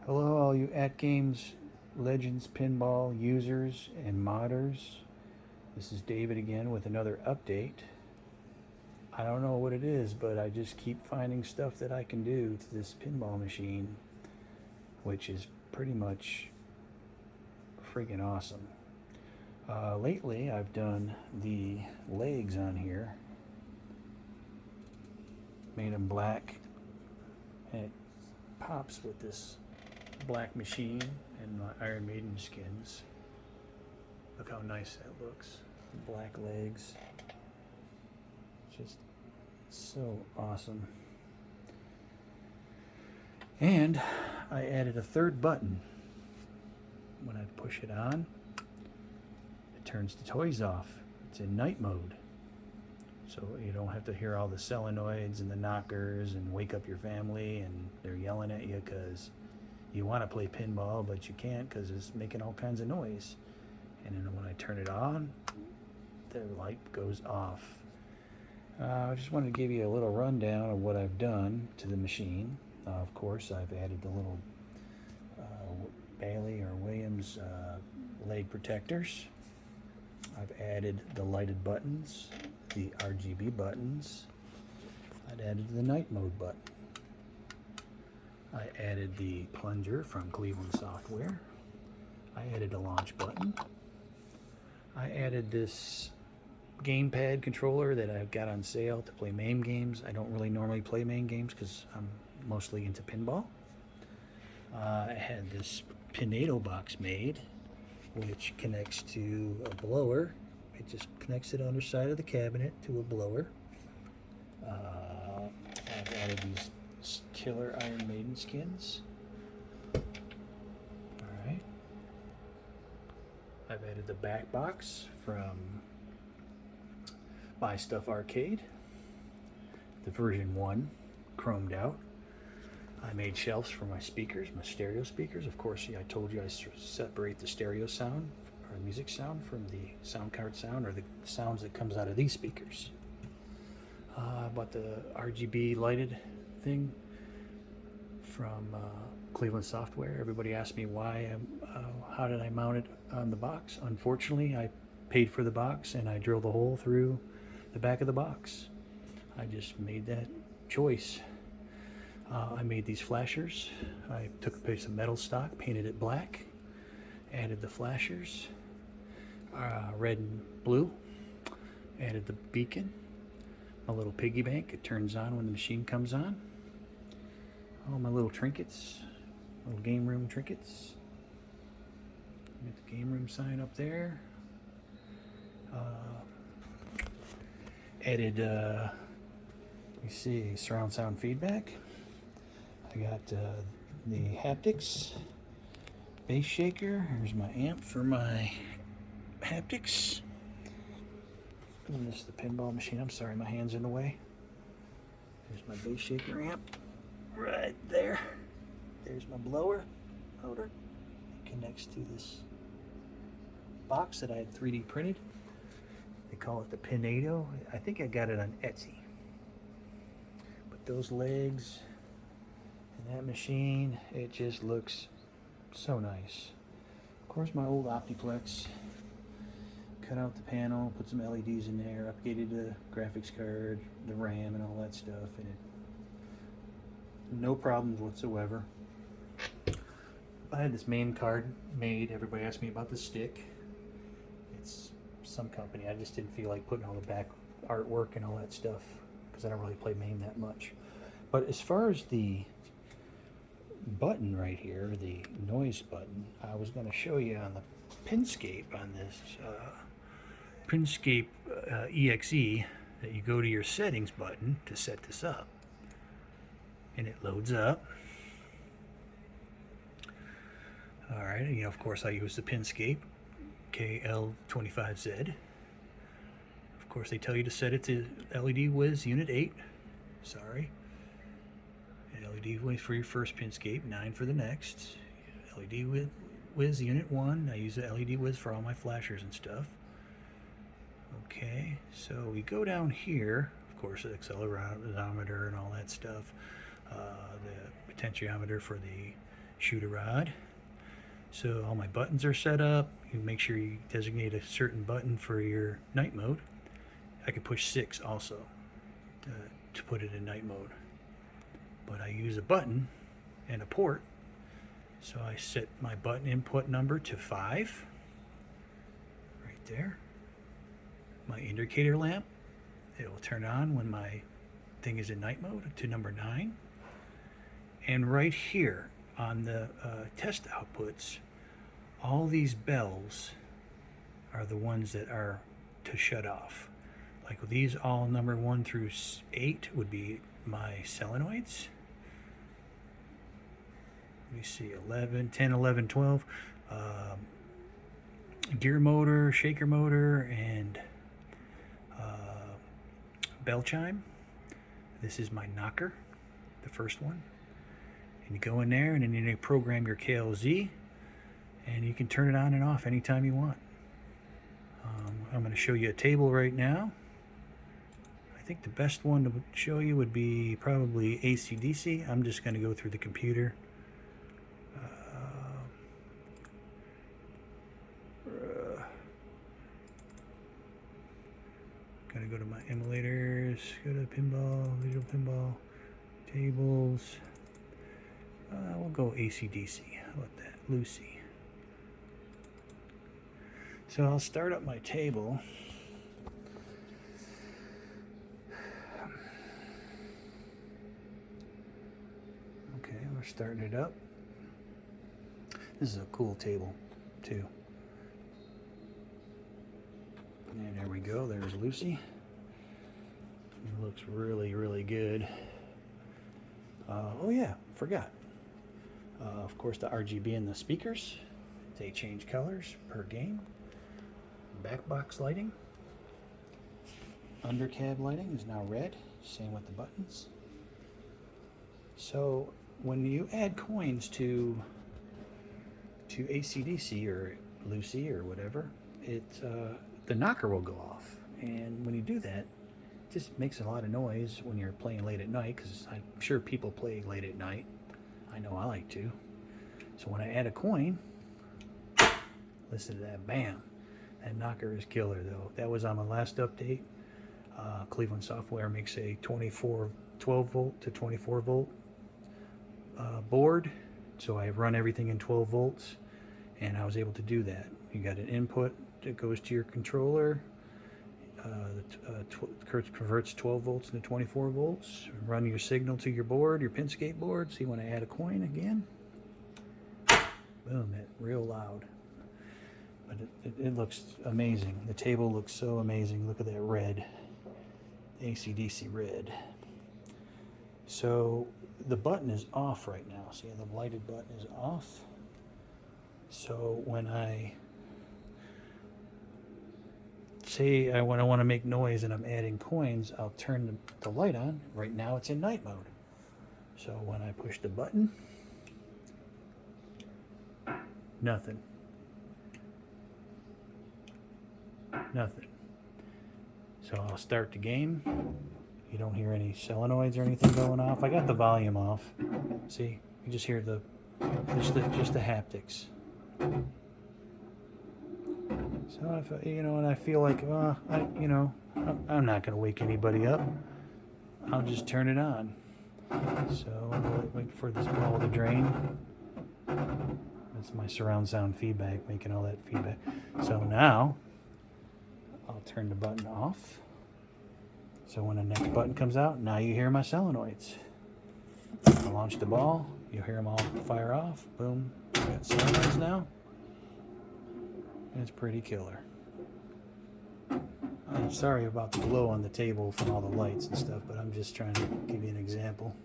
Hello, all you Atgames Legends Pinball users and modders. This is David again with another update. I don't know what it is, but I just keep finding stuff that I can do to this pinball machine, which is pretty much freaking awesome. Lately, I've done the legs on here, made them black, and it pops with this black machine and my Iron Maiden skins. Look how nice that looks. Black legs. Just so awesome. And I added a third button. When I push it on, it turns the toys off. It's in night mode. So you don't have to hear all the solenoids and the knockers and wake up your family and they're yelling at you because you want to play pinball, but you can't because it's making all kinds of noise. And then when I turn it on, the light goes off. I just wanted to give you a little rundown of what I've done to the machine. Of course, I've added the little Bailey or Williams leg protectors. I've added the lighted buttons, the RGB buttons. I've added the night mode button. I added the plunger from Cleveland Software. I added a launch button. I added this gamepad controller that I've got on sale to play MAME games. I don't really normally play MAME games because I'm mostly into pinball. I had this Pinado box made, which connects to a blower. It just connects it on the underside of the cabinet to a blower. I've added these killer Iron Maiden skins. Alright. I've added the back box from Buy Stuff Arcade, the version 1, chromed out. I made shelves for my speakers, my stereo speakers. Of course, I told you I separate the stereo sound or music sound from the sound card sound or the sounds that comes out of these speakers. I bought the RGB lighted thing from Cleveland Software. Everybody asked me why, how did I mount it on the box? Unfortunately, I paid for the box and I drilled a hole through the back of the box. I just made that choice. I made these flashers. I took a piece of metal stock, painted it black, added the flashers, red and blue, added the beacon, a little piggy bank. It turns on when the machine comes on. All my little trinkets, little game room trinkets. Get the game room sign up there. Added, you see, surround sound feedback. I got the haptics, bass shaker. Here's my amp for my haptics. And this is the pinball machine. I'm sorry, my hand's in the way. There's my bass shaker amp right there. There's my blower motor. It connects to this box that I had 3D printed. They call it the Pinado. I think I got it on Etsy. But those legs and that machine, it just looks so nice. Of course, my old Optiplex. Cut out the panel, put some LEDs in there, updated the graphics card, the RAM, and all that stuff, and no problems whatsoever. I had this main card made. Everybody asked me about the stick. It's some company. I just didn't feel like putting all the back artwork and all that stuff because I don't really play MAME that much. But as far as the button right here, the noise button, I was going to show you on the Pinscape on this Pinscape EXE that you go to your settings button to set this up. And it loads up. Alright, and of course I use the Pinscape KL25Z. Of course they tell you to set it to LED Wiz Unit 8. Sorry. LED Wiz for your first Pinscape, 9 for the next. LED Wiz Unit 1. I use the LED Wiz for all my flashers and stuff. Okay, so we go down here, of course, the accelerometer and all that stuff, the potentiometer for the shoot a rod. So all my buttons are set up. You make sure you designate a certain button for your night mode. I can push 6 also to put it in night mode. But I use a button and a port. So I set my button input number to 5. Right there. My indicator lamp, it will turn on when my thing is in night mode to number 9. And right here on the test outputs, all these bells are the ones that are to shut off. Like these all number 1 through 8 would be my solenoids. Let me see, 11, 10, 11, 12. Gear motor, shaker motor, and bell chime. This is my knocker, the first one. And you go in there and then you program your KLZ and you can turn it on and off anytime you want. I'm going to show you a table right now. I think the best one to show you would be probably AC/DC. I'm just going to go through the computer. Going to go to my emulators, go to pinball, visual pinball, tables. We'll go AC/DC. How about that? Lucy. So I'll start up my table. Okay, we're starting it up. This is a cool table, too. And there we go. There's Lucy. It looks really, really good. Oh yeah, forgot. Of course, the RGB in the speakers. They change colors per game. Back box lighting. Under cab lighting is now red. Same with the buttons. So when you add coins to AC/DC or Lucy or whatever, the knocker will go off. And when you do that, it just makes a lot of noise when you're playing late at night, because I'm sure people play late at night. I know I like to. So when I add a coin, listen to that, bam. That knocker is killer though. That was on my last update. Cleveland Software makes a 12 volt to 24 volt board. So I run everything in 12 volts and I was able to do that. You got an input that goes to your controller. Converts 12 volts into 24 volts. Run your signal to your board, your Pinscape board. So you want to add a coin again. Boom, it real loud. But it looks amazing. The table looks so amazing. Look at that red. AC/DC red. So the button is off right now. See, the lighted button is off. So when I say I want to make noise and I'm adding coins, I'll turn the light on. Right now it's in night mode. So when I push the button, nothing. Nothing. So I'll start the game. You don't hear any solenoids or anything going off. I got the volume off. See, you just hear just the haptics. So if and I feel like, I'm not going to wake anybody up. I'll just turn it on. So I'll wait for this ball to drain. That's my surround sound feedback, making all that feedback. So now I'll turn the button off. So when the next button comes out, now you hear my solenoids. I'll launch the ball. You'll hear them all fire off. Boom. We got solenoids now. It's pretty killer. I'm sorry about the glow on the table from all the lights and stuff, but I'm just trying to give you an example.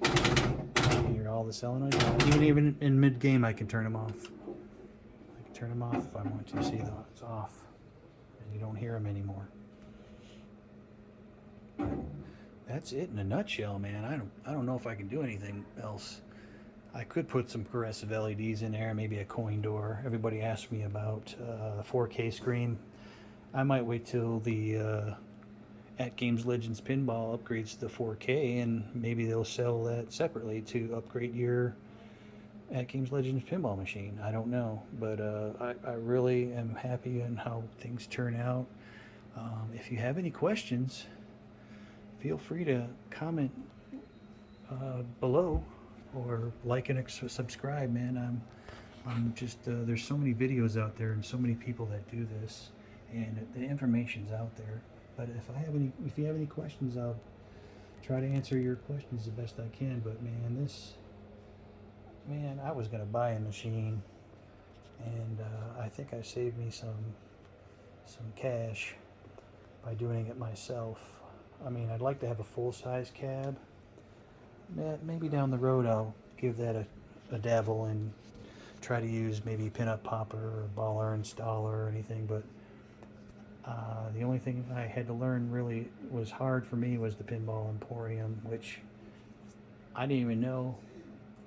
You hear all the solenoids. Even in mid-game, I can turn them off. I can turn them off if I want to. See, it's off. And you don't hear them anymore. But that's it in a nutshell, man. I don't know if I can do anything else. I could put some progressive LEDs in there, maybe a coin door. Everybody asked me about the 4K screen. I might wait till the Atgames Legends Pinball upgrades to the 4K, and maybe they'll sell that separately to upgrade your Atgames Legends Pinball machine. I don't know, but I really am happy in how things turn out. If you have any questions, feel free to comment below or like and subscribe, man. I'm just there's so many videos out there and so many people that do this, and the information's out there. But if you have any questions, I'll try to answer your questions the best I can. But man, I was gonna buy a machine, and I think I saved me some cash by doing it myself. I mean, I'd like to have a full-size cab. Maybe down the road I'll give that a dabble and try to use maybe pinup popper or baller installer or anything. But the only thing I had to learn really was hard for me was the Pinball Emporium, which I didn't even know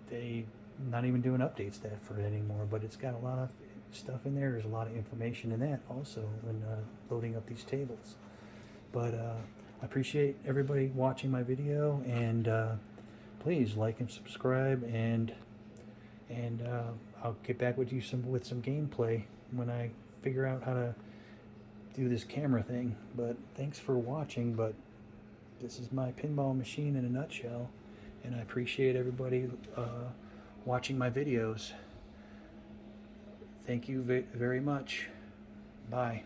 they not even doing updates that for it anymore. But it's got a lot of stuff in there. There's a lot of information in that also when loading up these tables. But I appreciate everybody watching my video, and please like and subscribe, and I'll get back with you with some gameplay when I figure out how to do this camera thing. But thanks for watching. But this is my pinball machine in a nutshell, and I appreciate everybody watching my videos. Thank you very much. Bye.